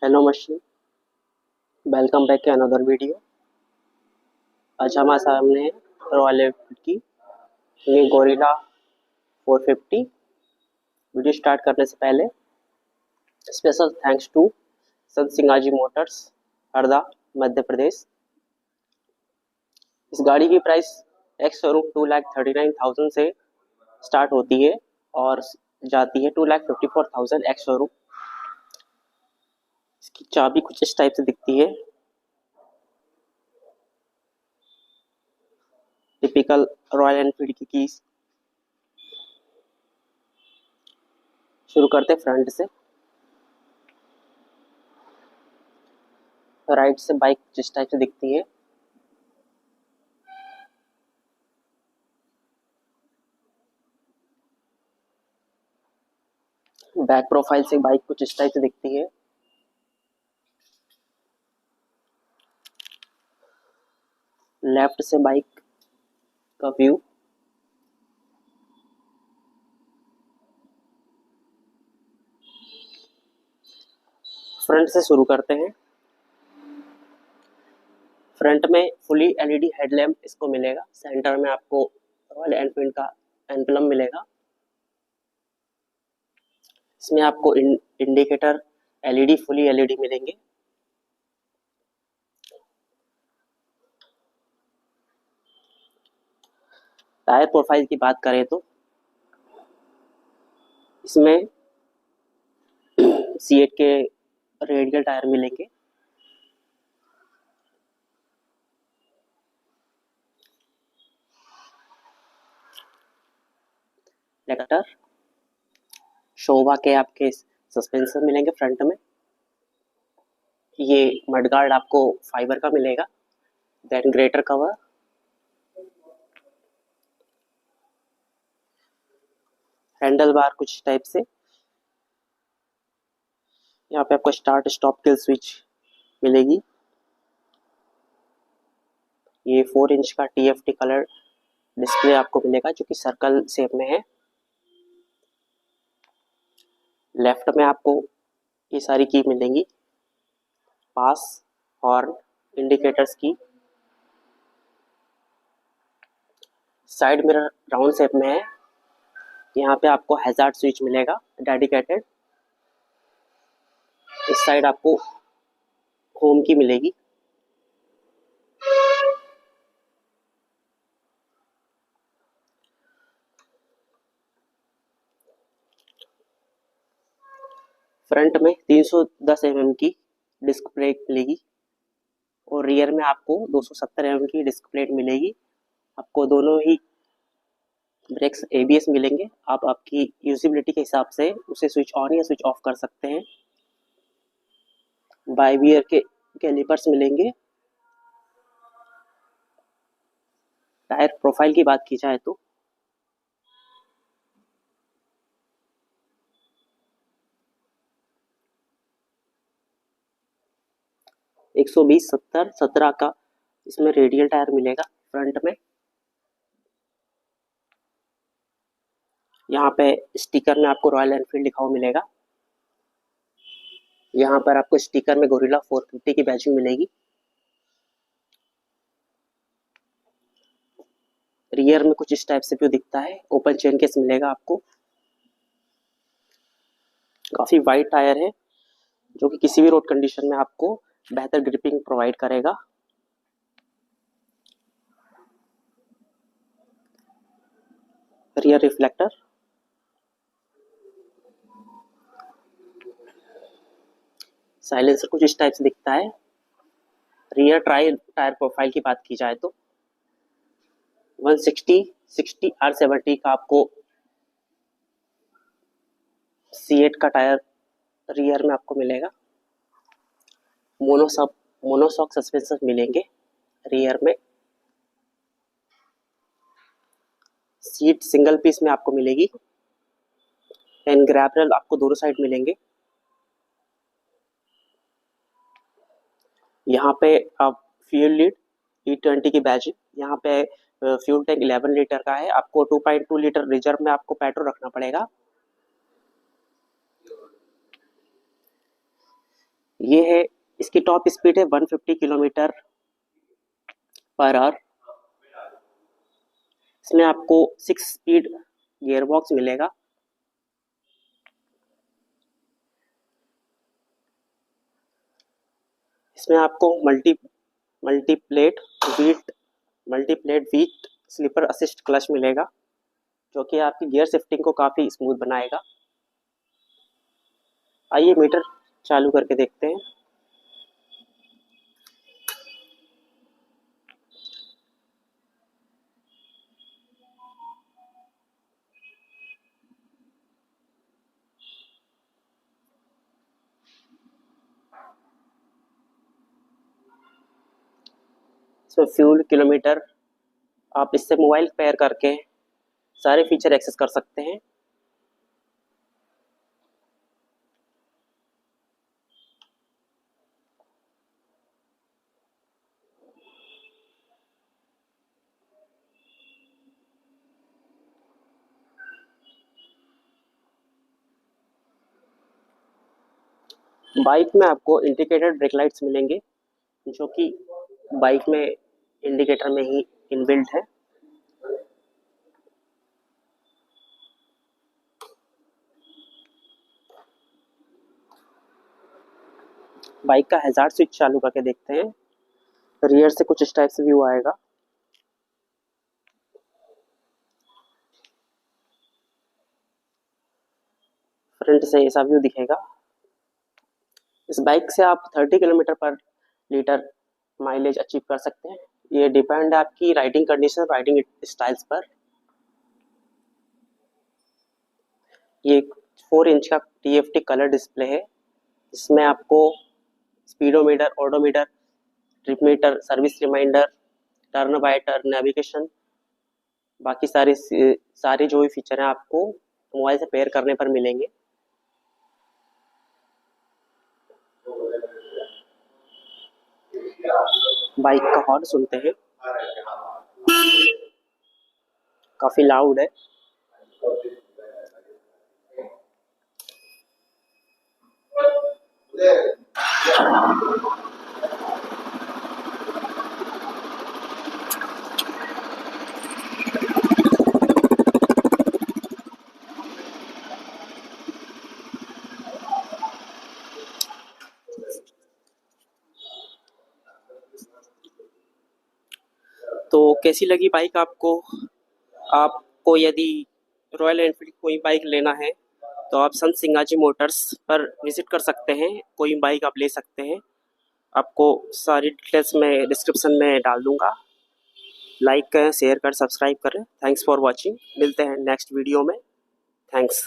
Hello machine, welcome back to another video. आज हमारे सामने है रॉयल एनफील्ड की ये गोरिल्ला 450। वीडियो स्टार्ट करने से पहले special thanks to Sant Singaji Motors, Harda, Madhya Pradesh. इस गाड़ी की प्राइस एक्स शोरूम 2,39,000 से स्टार्ट होती है और जाती है 2,54,000 एक्स शोरूम। इसकी चाबी कुछ इस टाइप से दिखती है, टिपिकल रॉयल एनफील्ड की कीज। शुरू करते हैं फ्रंट से। राइट से बाइक जिस टाइप से दिखती है, बैक प्रोफाइल से बाइक कुछ इस टाइप से दिखती है। लेफ्ट से बाइक का व्यू। फ्रंट से शुरू करते हैं। फ्रंट में फुली एलईडी हेडलैम्प इसको मिलेगा। सेंटर में आपको रॉयल एनफील्ड का एम्बलम मिलेगा। इसमें आपको इंडिकेटर एलईडी, फुली एलईडी मिलेंगे। टायर प्रोफाइल की बात करें तो इसमें सीएट के रेडियल टायर मिलेंगे। लेक्टर शोभा के आपके सस्पेंसर मिलेंगे फ्रंट में। ये मडगार्ड आपको फाइबर का मिलेगा। Then greater cover, handle bar कुछ टाइप से। यहाँ पे आपको स्टार्ट स्टॉप किल स्विच मिलेगी। ये 4 इंच का टीएफटी कलर डिस्प्ले आपको मिलेगा जो कि सर्कल शेप में है। लेफ्ट में आपको ये सारी की मिलेंगी, पास, हॉर्न, इंडिकेटर्स की। साइड मिरर राउंड शेप में है। यहाँ पे आपको हैजार्ड स्विच मिलेगा डेडिकेटेड। इस साइड आपको होम की मिलेगी। फ्रंट में 310 mm की डिस्क ब्रेक मिलेगी और रियर में आपको 270 mm की डिस्क प्लेट मिलेगी। आपको दोनों ही ब्रेक्स एबीएस मिलेंगे। आप आपकी यूजिबिलिटी के हिसाब से उसे स्विच ऑन या स्विच ऑफ कर सकते हैं। बाई वियर के कैलिपर्स मिलेंगे। टायर प्रोफाइल की बात की जाए तो 120/70/17 का इसमें रेडियल टायर मिलेगा फ्रंट में। यहाँ पे स्टिकर में आपको रॉयल एनफील्ड लिखा हुआ मिलेगा। यहाँ पर आपको स्टिकर में गोरिल्ला 450 की बैचिंग मिलेगी। रियर में कुछ इस टाइप से व्यू दिखता है। ओपन चेन केस मिलेगा आपको। काफी वाइड टायर है जो कि किसी भी रोड कंडीशन में आपको बेहतर ग्रिपिंग प्रोवाइड करेगा। रियर रिफ्लेक्टर, साइलेंसर कुछ इस टाइप से दिखता है। रियर टायर प्रोफाइल की बात की जाए तो 160/60R70 का आपको C8 का टायर रियर में आपको मिलेगा। मोनोसॉक सस्पेंशन मिलेंगे रियर में। सीट सिंगल पीस में आपको मिलेगी। एंड ग्रैब रेल आपको दोनों साइड मिलेंगे। यहाँ पे आप फ्यूल लीड E20 की बैजिंग। यहाँ पे फ्यूल टैंक 11 लीटर का है। आपको 2.2 लीटर रिजर्व में आपको पेट्रोल रखना पड़ेगा। ये है, इसकी टॉप स्पीड है 150 किलोमीटर पर आवर। इसमें आपको 6 स्पीड गियर बॉक्स मिलेगा। इसमें आपको multiplate wet slipper assist clutch मिलेगा, जो कि आपकी गियर शिफ्टिंग को काफ़ी स्मूथ बनाएगा। आइए मीटर चालू करके देखते हैं। इसमें फ्यूल किलोमीटर, आप इससे मोबाइल पेयर करके सारे फीचर एक्सेस कर सकते हैं। बाइक में आपको इंडिकेटेड ब्रेक लाइट्स मिलेंगे, जो कि बाइक में इंडिकेटर में ही इनबिल्ट है। बाइक का हैजार्ड स्विच चालू करके देखते हैं। रियर से कुछ इस टाइप से व्यू आएगा। फ्रंट से ऐसा व्यू दिखेगा। इस बाइक से आप 30 किलोमीटर पर लीटर माइलेज अचीव कर सकते हैं। ये डिपेंड है आपकी राइडिंग कंडीशन, राइडिंग स्टाइल्स पर। ये 4 इंच का TFT कलर डिस्प्ले है। इसमें आपको speedometer, odometer, trip meter, service reminder, turn by turn navigation, बाकी सारे जो भी फीचर हैं आपको मोबाइल से पेयर करने पर मिलेंगे। बाइक का हॉर्न सुनते हैं, काफी लाउड है। तो कैसी लगी बाइक आपको? आपको यदि रॉयल एनफील्ड कोई बाइक लेना है तो आप संत सिंगाजी मोटर्स पर विजिट कर सकते हैं, कोई बाइक आप ले सकते हैं। आपको सारी डिटेल्स मैं डिस्क्रिप्शन में डाल दूंगा। लाइक करें, शेयर करें, सब्सक्राइब करें। Thanks for watching. मिलते हैं नेक्स्ट वीडियो में। थैंक्स।